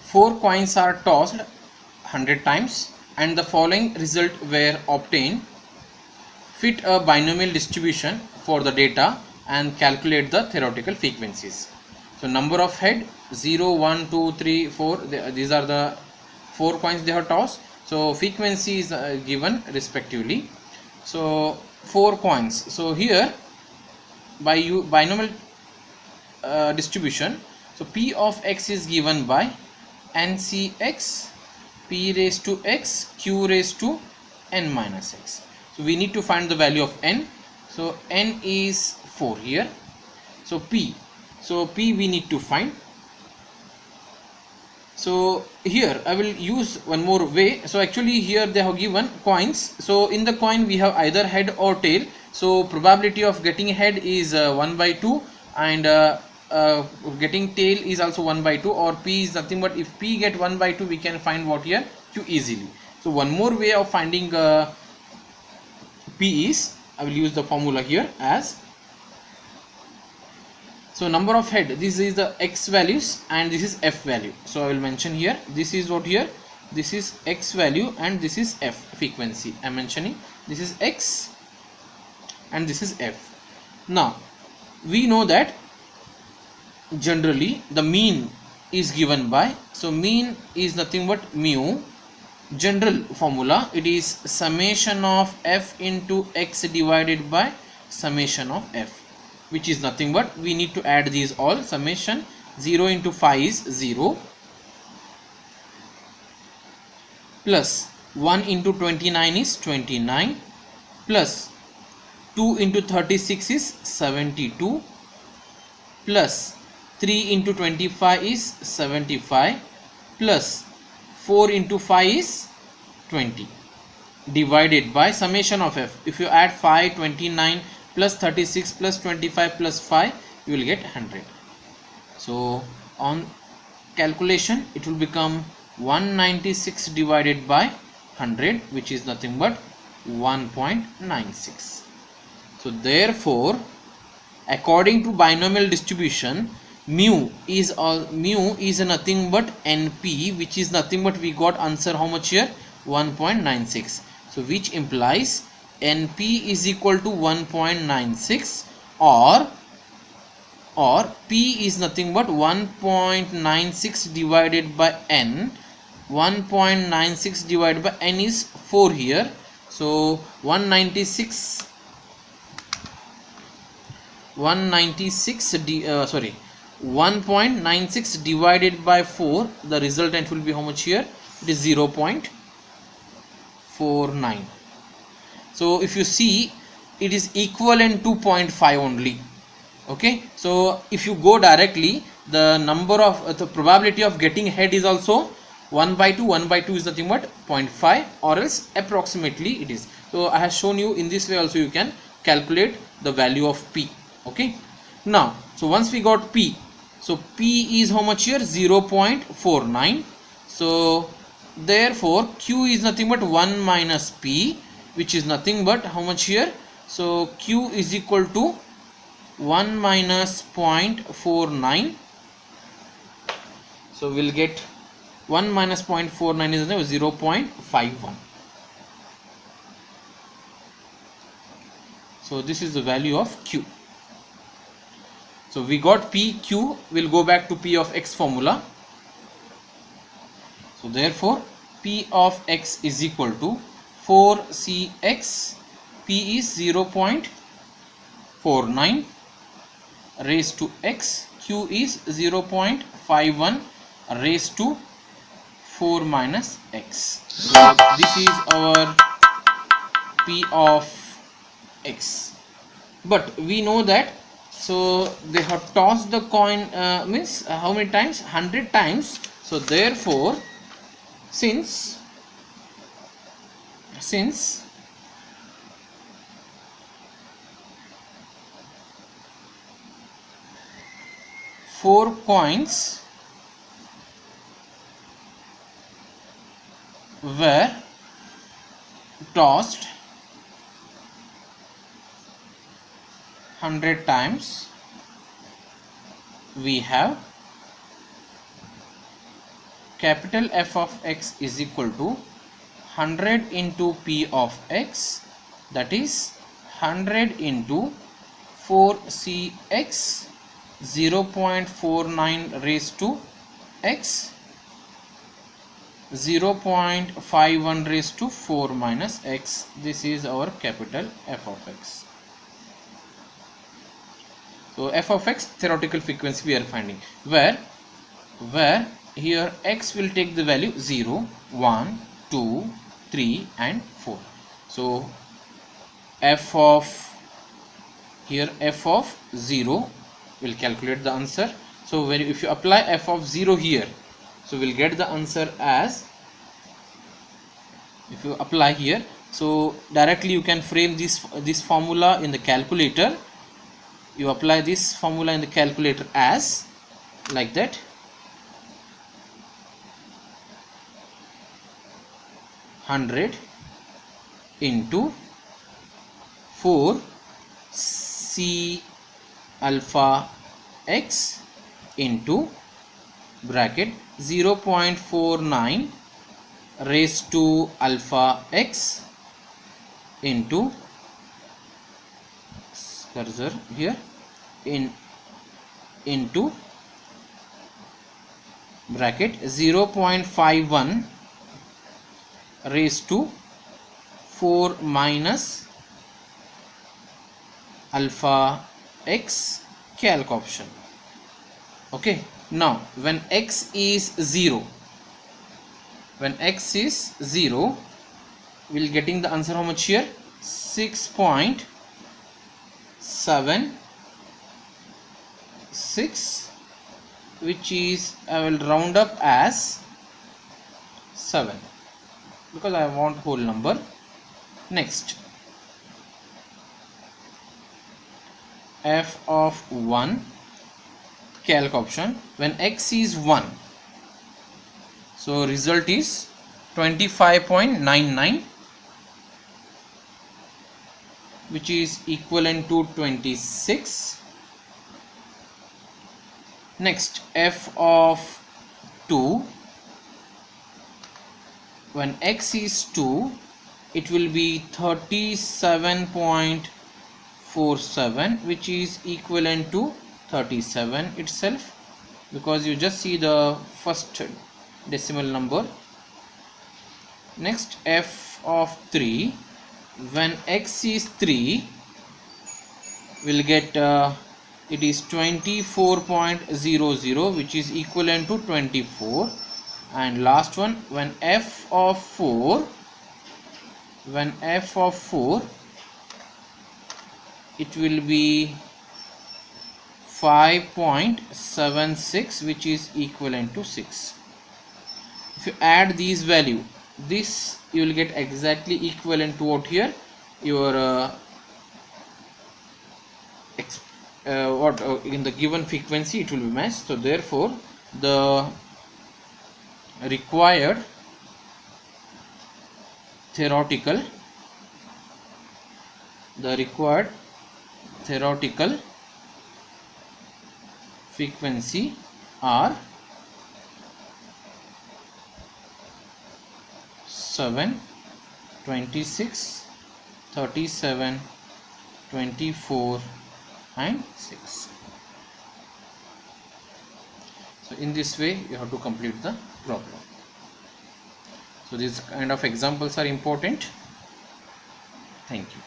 4 coins are tossed 100 times and the following result were obtained. Fit a binomial distribution for the data and calculate the theoretical frequencies. So number of head 0, 1, 2, 3, 4, these are the 4 coins they have tossed. So frequency is given respectively. So 4 coins. So here by binomial distribution, so p of x is given by ncx p raised to x q raised to n minus x. So we need to find the value of n. So n is 4 here. So p we need to find. So here I will use one more way. So actually here they have given coins. So in the coin we have either head or tail. So probability of getting head is 1 by 2 and getting tail is also 1 by 2, or p is nothing but if p get 1 by 2 we can find what here q easily. So one more way of finding p is, I will use the formula here as, so number of head, this is the x values and this is f value. So I will mention here, this is what here, this is x value and this is f frequency. I am mentioning this is x and this is f. Now we know that generally the mean is given by, so mean is nothing but mu. General formula, it is summation of f into x divided by summation of f, which is nothing but we need to add these all. Summation 0 into 5 is 0 plus 1 into 29 is 29 plus 2 into 36 is 72 plus 3 into 25 is 75 plus 4 into 5 is 20 divided by summation of f. If you add 5, 29 plus 36 plus 25 plus 5, you will get 100. So on calculation it will become 196 divided by 100, which is nothing but 1.96. So therefore according to binomial distribution, mu is nothing but np, which is nothing but we got answer how much here 1.96. So which implies np is equal to 1.96 or p is nothing but 1.96 divided by n. 1.96 divided by n is 4 here. So 196 1.96 divided by 4, the resultant will be how much here? It is 0.49. So if you see, it is equivalent to 0.5 only. Okay, so if you go directly, the number of the probability of getting head is also 1 by 2. 1 by 2 is nothing but 0.5, or else approximately it is. So I have shown you in this way also you can calculate the value of p. Okay, now so once we got p, so p is how much here? 0.49. so therefore q is nothing but 1 minus p, which is nothing but how much here? So q is equal to 1 minus 0.49. so we'll get 1 minus 0.49 is 0.51. so this is the value of q. So we got p, q, will go back to p of x formula. So therefore p of x is equal to 4cx, p is 0.49 raised to x, q is 0.51 raised to 4 minus x. So this is our p of x. But we know that, so they have tossed the coin means how many times? 100 times. So therefore since 4 coins were tossed 100 times, we have capital F of x is equal to 100 into P of x, that is 100 into 4cx 0.49 raised to x 0.51 raised to 4 minus x. This is our capital F of x. So f of x, theoretical frequency we are finding, where here x will take the value 0, 1, 2, 3 and 4. So f of 0 will calculate the answer. So if you apply f of 0 here, so we'll get the answer as, if you apply here, so directly you can frame this formula in the calculator. You apply this formula in the calculator as like that. 100 into 4 c alpha x into bracket 0.49 raised to alpha x into cursor here into bracket 0.51 raised to 4 minus alpha x, calc option. Okay, now when x is 0, we'll getting the answer how much here, 6.76, which is, I will round up as 7 because I want whole number. Next, f of 1, calc option, when x is 1, so result is 25.99, which is equivalent to 26. Next, f of 2, when x is 2, it will be 37.47, which is equivalent to 37 itself, because you just see the first decimal number. Next, f of 3, when x is 3, we'll get it is 24.00, which is equivalent to 24. And last one, when f of 4, it will be 5.76, which is equivalent to 6. If you add these value, this you will get exactly equivalent to what here your in the given frequency it will be matched. So therefore the required theoretical frequency are 7, 26, 37, 24 and 6. So in this way you have to complete the problem. So these kind of examples are important. Thank you.